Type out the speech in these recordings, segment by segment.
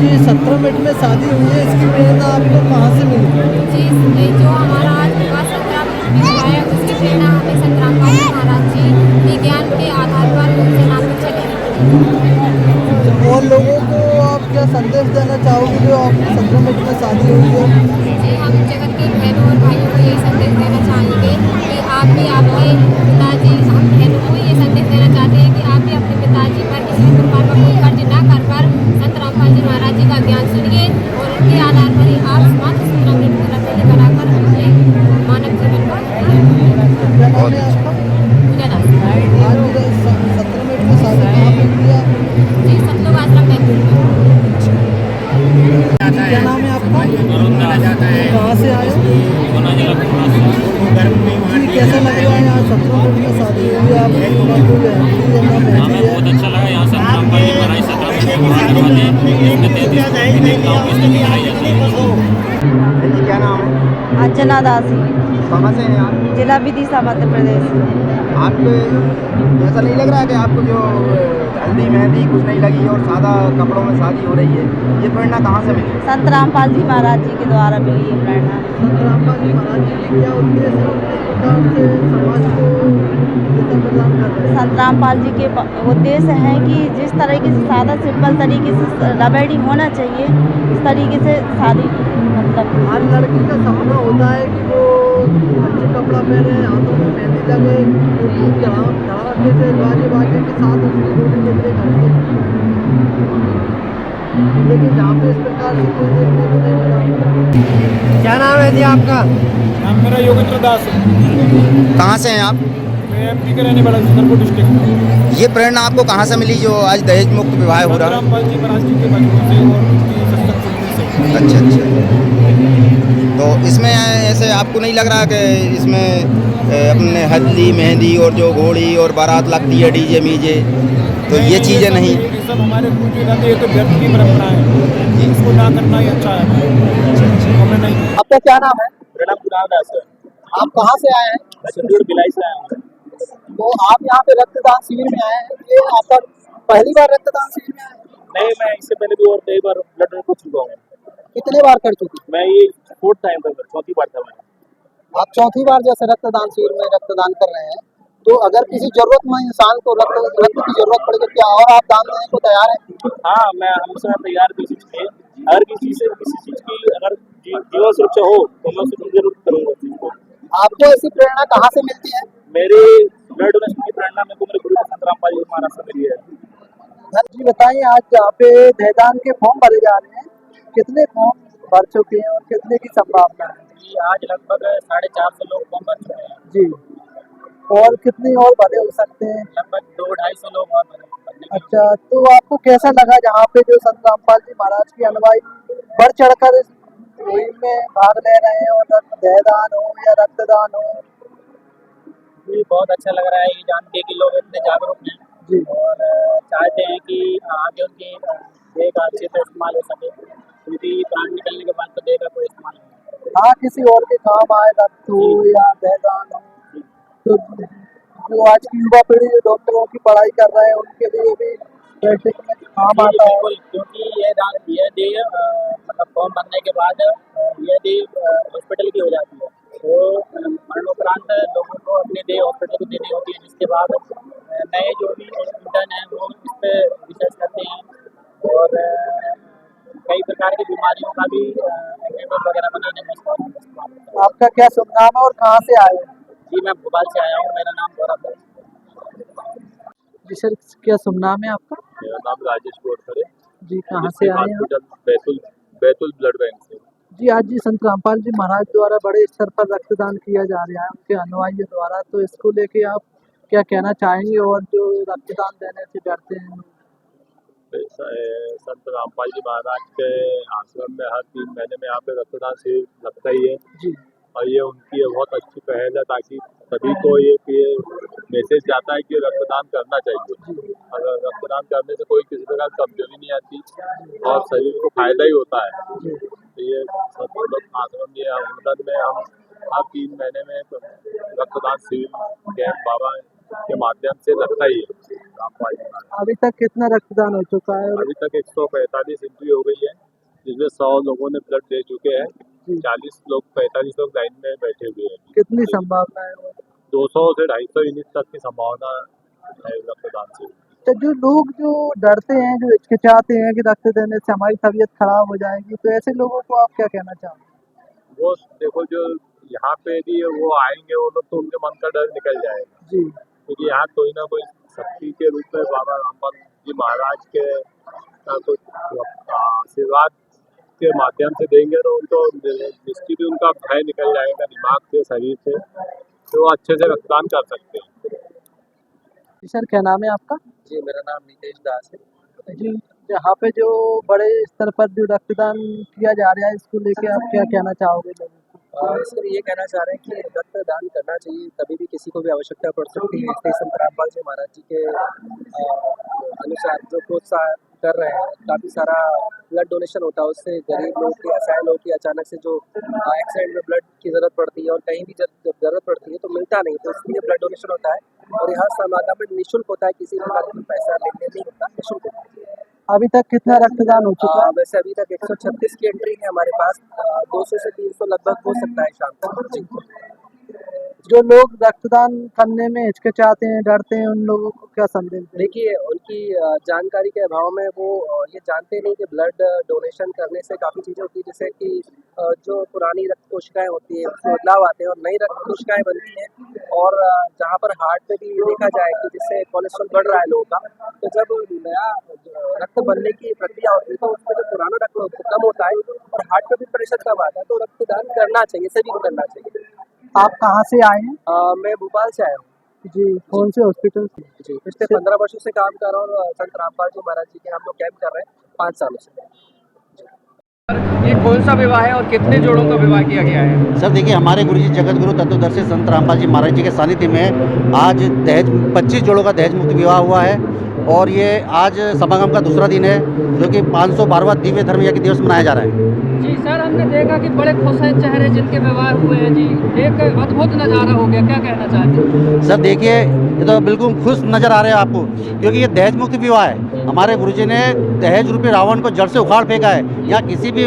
जी 17 minute में शादी हुई है, इसकी प्रेरणा आपको कहाँ से मिली? जी, जो हमारा आज विवाह 17 मिनट में हुआ है, उसकी प्रेरणा हमें संतरामपाल जी महाराज जी विज्ञान के आधार पर उनसे नाम पर चले हैं। और लोगों को आप क्या संदेश देना चाहोगे जो आपकी 17 मिनट में शादी हुई है? जी, हम जगत के बहनों और भाइयों को यही संदेश देना चाहेंगे कि आप भी आपके पिताजी, हम बहनों को ये संदेश देना चाहते हैं कि आप भी अपने पिताजी पर किसी भी प्रकार का कोई कर्ज ना कर संत रामपाल जी महाराज जी का ज्ञान सुनिए और उनके आधार पर ही आप मात्र 17 मिनट की रंगोली बनाकर अपने मानव जीवन का क्या नाम है आपका? पूजा दास। आज 17 मिनट में शादी कहाँ पे हुई है आपकी? जी, सतलोक आश्रम बैतूल में। क्या नाम है आपका? कहाँ से आए हो? जी कैसा लग रहा है आज 17 मिनट में शादी हुई है आपकी? ना कोई मेहंदी है ना मेहंदी है। बहुत अच्छा लगा। यहाँ संतरामपाल जी महाराज 17 मिनट में गुहार करवाते हैं। इसमें 33 देवताओं की स्तुति कराई जाती है। जी क्या नाम है? अर्चना दासी, कहाँ से हैं आप? जिला विदिशा मध्य प्रदेश। आपको ऐसा नहीं लग रहा है कि आपको जो हल्दी मेहंदी कुछ नहीं लगी और सादा कपड़ों में शादी हो रही है, ये प्रेरणा कहाँ से मिली? संत रामपाल जी महाराज जी के द्वारा मिली ये प्रेरणा। संतरामपाल जी महाराज जी की क्या उद्देश्य है? किस प्रकार से समाज को दिशा प्रदान कर रहे हैं? संत रामपाल जी के उद्देश्य है कि जिस तरीके से सादा सिंपल तरीके से रबेड़ी होना चाहिए, इस तरीके से शादी मतलब हर लड़की का सपना होता है कि वो अच्छे कपड़ा पहने, हाथों में मेहंदी लगे, वो धूप धड़ाके से बाजे बाजे के साथ उसकी डोली निकले घर से। लेकिन जहाँ पे इस प्रकार से कोई देखने को नहीं मिला। क्या नाम है जी आपका? नाम मेरा योगेंद्र दास है। कहाँ से हैं आप? मैं एमपी के रहने वाला हूँ, छतरपुर डिस्ट्रिक्ट में। ये प्रेरणा आपको कहाँ से मिली जो आज दहेज मुक्त विवाह हो रहा है? रामपाल जी महाराज जी के बचपन से और उनकी सत्संग सुनने से। अच्छा अच्छा। तो इसमें ऐसे आपको नहीं लग रहा कि इसमें अपने हल्दी मेहंदी और जो घोड़ी और बारात लगती है डीजे मीजे, तो ये चीज़ें नहीं? ये सब हमारे पूर्वज रहते, ये तो व्यर्थ की परंपरा है, इसको ना करना ही अच्छा है। हमें नहीं। आपका क्या नाम है? मेरा नाम कुणाल दास है। आप कहाँ से आए हैं? मैं चंदूर भिलाई से आया हूँ। तो आप यहाँ पे रक्तदान शिविर में आए हैं, ये आपका पहली बार रक्तदान शिविर में आए हैं? नहीं, मैं इससे पहले भी और कई बार ब्लड डोनेट कर चुका हूँ। कितने बार कर चुके? मैं ये 4th टाइम था, चौथी बार था मैं। आप चौथी बार जैसे रक्तदान शिविर में रक्तदान कर रहे हैं, तो अगर किसी जरूरतमंद इंसान को रक्त की जरूरत पड़े तो क्या और आप दान देने को तैयार हैं? हाँ, मैं हमेशा तैयार किसी चीज़ के, अगर किसी चीज़ की अगर जीवन सुरक्षा हो तो मैं उसकी जरूर करूँगा उस चीज़ को। आपको ऐसी प्रेरणा कहाँ से मिलती है? मेरे ब्लड डोनेशन की प्रेरणा मेरे को मेरे गुरु संत रामपाल जी महाराज से मिली है। जी बताइए, आज यहाँ पे दहेदान के फॉर्म भरे जा रहे हैं, कितने फॉर्म भर चुके हैं और कितने की संभावना है? जी, आज लगभग 450 लोग फॉर्म भर चुके हैं। जी, और कितने और भरे हो सकते हैं? लगभग 200-250 लोग और भरने के। अच्छा, तो आपको कैसा लगा जहाँ पे जो संत रामपाल जी महाराज की अनुयायी बढ़ चढ़कर इस मुहिम में भाग ले रहे हैं और दहेदान हो या रक्तदान हो? जी, बहुत अच्छा लग रहा है ये जान के कि लोग इतने जागरूक हैं जी और चाहते हैं कि आगे उनकी देह का अच्छे से इस्तेमाल हो सके, क्योंकि प्राण निकलने के बाद तो देह का कोई इस्तेमाल नहीं। हाँ, किसी और के काम आए, रक्त हो या दहेदान हो, तो जो आज की युवा पीढ़ी जो डॉक्टरों की पढ़ाई कर रहे हैं उनके लिए भी बेसिक में काम जी, आता है। बिल्कुल, क्योंकि ये देह मतलब फॉर्म भरने के बाद ये देह हॉस्पिटल की हो जाती है, तो मरणोपरांत लोगों को अपनी देह हॉस्पिटल को देनी होती है, जिसके बाद नए जो भी इंटर्न हैं वो इस पर रिसर्च करते हैं और कई प्रकार की बीमारियों का भी एंटीडोट वगैरह बनाने में इस्तेमाल होता है। आपका क्या शुभ नाम है और कहाँ से आए हैं? जी, मैं भोपाल से आया हूँ, मेरा नाम गौरव है। जी सर, क्या शुभ नाम है आपका? मेरा नाम राजेश गोरखरे। जी कहाँ से आए हैं? बैतूल बैतूल ब्लड बैंक से। जी, आज जी संत रामपाल जी महाराज द्वारा बड़े स्तर पर रक्तदान किया जा रहा है उनके अनुयायियों द्वारा, तो इसको लेके आप क्या कहना चाहेंगे? और जो रक्तदान देने से डरते हैं? संत रामपाल जी महाराज के आश्रम में हर 3 महीने में यहाँ पे रक्तदान शिविर लगता ही है जी और ये उनकी बहुत अच्छी पहल है, ताकि सभी को ये मैसेज जाता है कि रक्तदान करना चाहिए। अगर रक्तदान करने से कोई किसी प्रकार की कमजोरी नहीं आती और शरीर को फायदा ही होता है। तो ये सब लोग आश्रम ये अनुदान में हम हर 3 महीने में रक्तदान शिविर कैंप बाबा के माध्यम से लगता ही है। रामपाल जी महाराज। अभी तक कितना रक्तदान हो चुका है? अभी तक 145 एंट्री हो गई है, जिसमें 100 लोगों ने ब्लड दे चुके हैं। 45 लोग लाइन में बैठे हुए हैं। कितनी संभावना है? 200 से 250 यूनिट तक की संभावना है रक्तदान से। तो जो लोग जो डरते हैं, जो हिचकिचाते हैं कि रक्त देने से हमारी तबीयत खराब हो जाएगी, तो ऐसे लोगों को आप क्या कहना चाहोगे? वो देखो, जो यहाँ पे भी वो आएंगे, वो लोग तो उनके मन का डर निकल जाएगा, जी, क्योंकि यहाँ कोई ना कोई शक्ति के रूप में बाबा रामपाल जी महाराज के कुछ आशीर्वाद के माध्यम से देंगे, तो उनको निश्चित ही उनका भय निकल जाएगा दिमाग से, शरीर से, तो वो अच्छे से रक्तदान कर सकते हैं। सर क्या नाम है आपका? जी, मेरा नाम नितेश दास है। जी, यहाँ पे जो बड़े स्तर पर जो रक्तदान किया जा रहा है, इसको लेके आप क्या कहना चाहोगे लोगों को? इसमें ये कहना चाह रहे हैं कि रक्तदान करना चाहिए, कभी भी किसी को भी आवश्यकता पड़ सकती है। इसलिए संत रामपाल जी महाराज जी के अनुसार जो प्रोत्साहन कर रहे हैं, काफ़ी सारा ब्लड डोनेशन होता है, उससे गरीब लोग की, असहाय लोग की अचानक से जो एक्सीडेंट में ब्लड की ज़रूरत पड़ती है और कहीं भी जब ज़रूरत पड़ती है तो मिलता नहीं, तो इसलिए ब्लड डोनेशन होता है। और यहाँ समागम में निःशुल्क होता है, किसी प्रकार का पैसा लेने नहीं होता, निःशुल्क होता है। अभी तक कितना रक्तदान हो चुका है? वैसे अभी तक 136 की एंट्री है हमारे पास, 200 से 300 लगभग हो सकता है शाम तक। जी। जो लोग रक्तदान करने में हिचकिचाते हैं, डरते हैं, उन लोगों को क्या संदेश दें? देखिए, उनकी जानकारी के अभाव में वो ये जानते नहीं कि ब्लड डोनेशन करने से काफ़ी चीज़ें होती है, जैसे कि जो पुरानी रक्त कोशिकाएँ होती हैं उसमें बदलाव आते हैं और नई रक्त कोशिकाएँ बनती हैं। और जहाँ पर हार्ट पे भी देखा जाए कि जिससे कोलेस्ट्रॉल बढ़ रहा है लोगों का, तो जब नया रक्त बनने की प्रक्रिया होती है तो उसमें जो पुराना रक्त कम होता है और हार्ट पे भी प्रेशर कम आता है, तो रक्तदान करना चाहिए, सभी को करना चाहिए। आप कहाँ से आए हैं? मैं भोपाल से आया हूँ। जी, कौन से हॉस्पिटल से? जी, पिछले 15 वर्षों से काम कर रहा हूँ और संत रामपाल जी महाराज जी के हम लोग कैंप कर रहे हैं 5 सालों से। ये कौन सा विवाह है और कितने जोड़ों का विवाह किया गया है? सर देखिए, हमारे गुरुजी जगत गुरु तत्वदर्शी संत रामपाल जी महाराज जी के सानिध्य में आज 25 जोड़ों का दहेज मुक्त विवाह हुआ है और ये आज समागम का दूसरा दिन है, जो कि 512वां दिव्य धर्म यज्ञ दिवस मनाया जा रहा है। जी सर, हमने देखा कि बड़े खुश हैं चेहरे जिनके विवाह हुए हैं जी, एक अद्भुत नज़ारा हो गया, क्या कहना चाहते हैं? सर देखिए, ये तो बिल्कुल खुश नज़र आ रहे हैं आपको, क्योंकि ये दहेज मुक्त विवाह है। हमारे गुरुजी ने दहेज रूपी रावण को जड़ से उखाड़ फेंका है। यहाँ किसी भी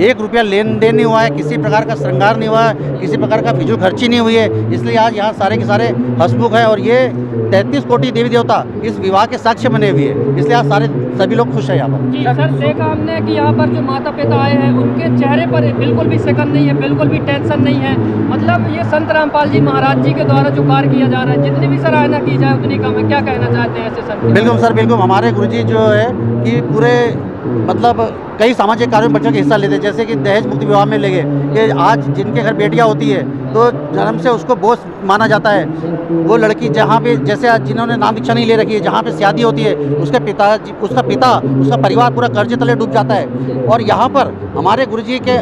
1 रुपया लेन देन नहीं हुआ है, किसी प्रकार का श्रृंगार नहीं हुआ है, किसी प्रकार का फिजूल खर्ची नहीं हुई है। इसलिए आज यहाँ सारे के सारे हंसमुख हैं और ये 33 कोटि देवी देवता इस विवाह के साक्ष्य बने हुए हैं। इसलिए आज सभी लोग खुश हैं यहाँ पर। जी सर, देखा हमने कि यहाँ पर जो माता पिता आए हैं उनके चेहरे पर बिल्कुल भी शकन नहीं है, बिल्कुल भी टेंशन नहीं है। मतलब ये संत रामपाल जी महाराज जी के द्वारा जो कार्य किया जा रहा है, जितनी भी सराहना की जाए उतनी कम है। क्या कहना चाहते हैं ऐसे संत? बिल्कुल सर, बिल्कुल। हमारे गुरुजी जो है कि पूरे मतलब कई सामाजिक कार्यों में बच्चों के हिस्सा लेते हैं, जैसे कि दहेज मुक्त विवाह में लगे कि आज जिनके घर बेटियां होती है तो जन्म से उसको बोझ माना जाता है। वो लड़की जहाँ पे, जैसे आज जिन्होंने नाम दीक्षा नहीं ले रखी है, जहाँ पे शादी होती है उसका उसका परिवार पूरा कर्जे तले डूब जाता है। और यहाँ पर हमारे गुरुजी के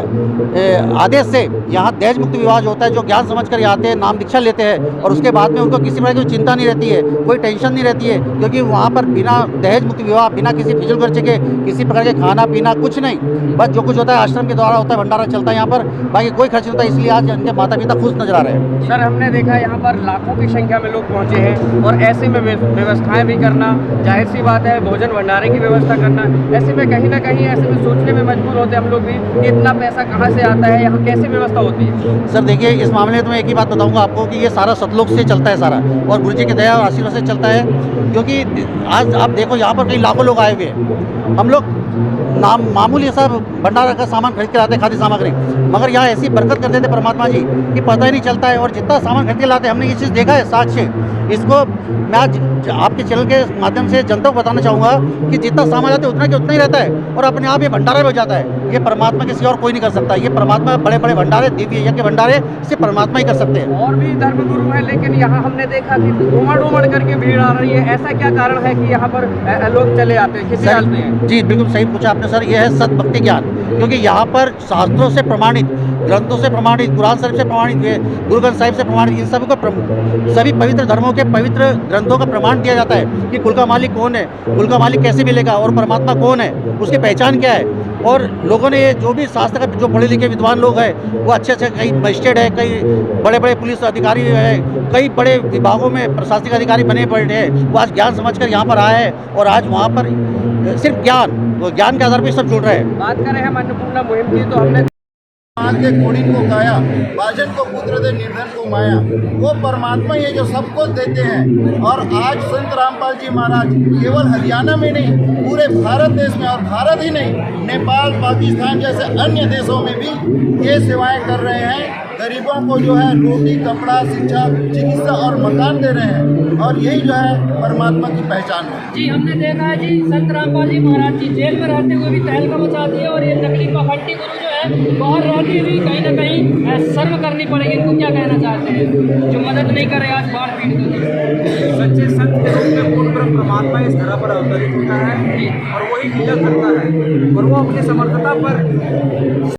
आदेश से यहाँ दहेज मुक्त विवाह जो होता है, जो ज्ञान समझ कर आते हैं, नाम दीक्षा लेते हैं और उसके बाद में उनको किसी प्रकार की चिंता नहीं रहती है, कोई टेंशन नहीं रहती है, क्योंकि वहाँ पर बिना दहेज मुक्त विवाह, बिना किसी फिजूल खर्चे के, किसी प्रकार के खाना पीना कुछ नहीं, बस जो कुछ होता है आश्रम के द्वारा होता है, भंडारा चलता है यहाँ पर, बाकी कोई खर्च नहीं होता। इसलिए आज उनके माता पिता खुश नजर आ रहे हैं। सर, हमने देखा यहाँ पर लाखों की संख्या में लोग पहुँचे हैं और ऐसे में व्यवस्थाएं भी करना, जाहिर सी बात है, भोजन भंडारे की व्यवस्था करना, ऐसे में कहीं ना कहीं ऐसे में सोचने में मजबूर होते हैं हम लोग भी कि इतना पैसा कहाँ से आता है, यहाँ कैसे व्यवस्था होती है? सर देखिए, इस मामले में तो मैं एक ही बात बताऊंगा आपको कि ये सारा सतलोक से चलता है सारा, और गुरुजी की दया और आशीर्वाद से चलता है। क्योंकि आज आप देखो यहाँ पर कई लाखों लोग आए हुए हैं, हम लोग मामूली सा भंडारा का सामान खरीद के लाते हैं, खाद्य सामग्री, मगर यहाँ ऐसी बरकत कर देते परमात्मा जी कि पता ही नहीं चलता है। और जितना सामान खरीद के लाते हैं, हमने ये चीज़ देखा है साक्ष्य। इसको मैं आज आपके चैनल के माध्यम से जनता को बताना चाहूँगा कि जितना सामान आते है उतना के उतना ही रहता है और अपने आप ये भंडारा भी हो जाता है। ये परमात्मा किसी और कोई नहीं कर सकता। ये परमात्मा बड़े बड़े भंडारे, दिव्य यज्ञ भंडारे सिर्फ परमात्मा ही कर सकते हैं। और भी धर्मगुरु हैं, लेकिन यहाँ हमने देखा कि उमड़ करके भीड़ आ रही है। ऐसा क्या कारण है कि यहाँ पर लोग चले आते हैं, किसे डालते हैं? जी बिल्कुल सही पूछा आपने सर। ये है सत भक्ति ज्ञान, क्योंकि यहाँ पर शास्त्रों से प्रमाणित ग्रंथों से प्रमाणित, कुरान शरीफ से प्रमाणित, गुरु ग्रंथ साहिब से प्रमाणित, इन सभी पवित्र धर्मों के पवित्र ग्रंथों का प्रमाण दिया जाता है कि कुल का मालिक कौन है, कुल का मालिक कैसे मिलेगा और परमात्मा कौन है, उसकी पहचान क्या है। और लोगों ने जो भी शास्त्र का, जो पढ़े लिखे विद्वान लोग हैं, वो अच्छे अच्छे, कई मजिस्ट्रेट है, कई बड़े बड़े पुलिस अधिकारी है, कई बड़े विभागों में प्रशासनिक अधिकारी बने पड़े हैं, वो आज ज्ञान समझकर यहाँ पर आए हैं और आज वहाँ पर सिर्फ ज्ञान के आधार पर सब जुड़ रहे हैं। बात करें हम अन्नपूर्णा मुहिम की, तो हमने के कोड़ी को काया, बाजन को पुत्र दे, निर्धन को माया। वो परमात्मा ही है जो सबको देते हैं। और आज संत रामपाल जी महाराज केवल हरियाणा में नहीं, पूरे भारत देश में, और भारत ही नहीं, नेपाल, पाकिस्तान जैसे अन्य देशों में भी ये सेवाएं कर रहे हैं। गरीबों को जो है रोटी, कपड़ा, शिक्षा, चिकित्सा और मकान दे रहे हैं, और यही जो है परमात्मा की पहचान है। जी, हमने देखा है जी संत रामपाल जी महाराज जी जेल में रहते हुए भी तहलका मचाती है, और ये नकली पाखंडी गुरु जो है बाहर रहते हुए कहीं ना कहीं शर्म करनी पड़ेगी। इनको क्या कहना चाहते हैं जो मदद नहीं करे आज बाढ़ पीड़ितों की? सच्चे संत के रूप में पूर्ण ब्रह्म परमात्मा इस धरा पर अवतरित होता है और वही लीला करता है, और वो अपनी समर्थता पर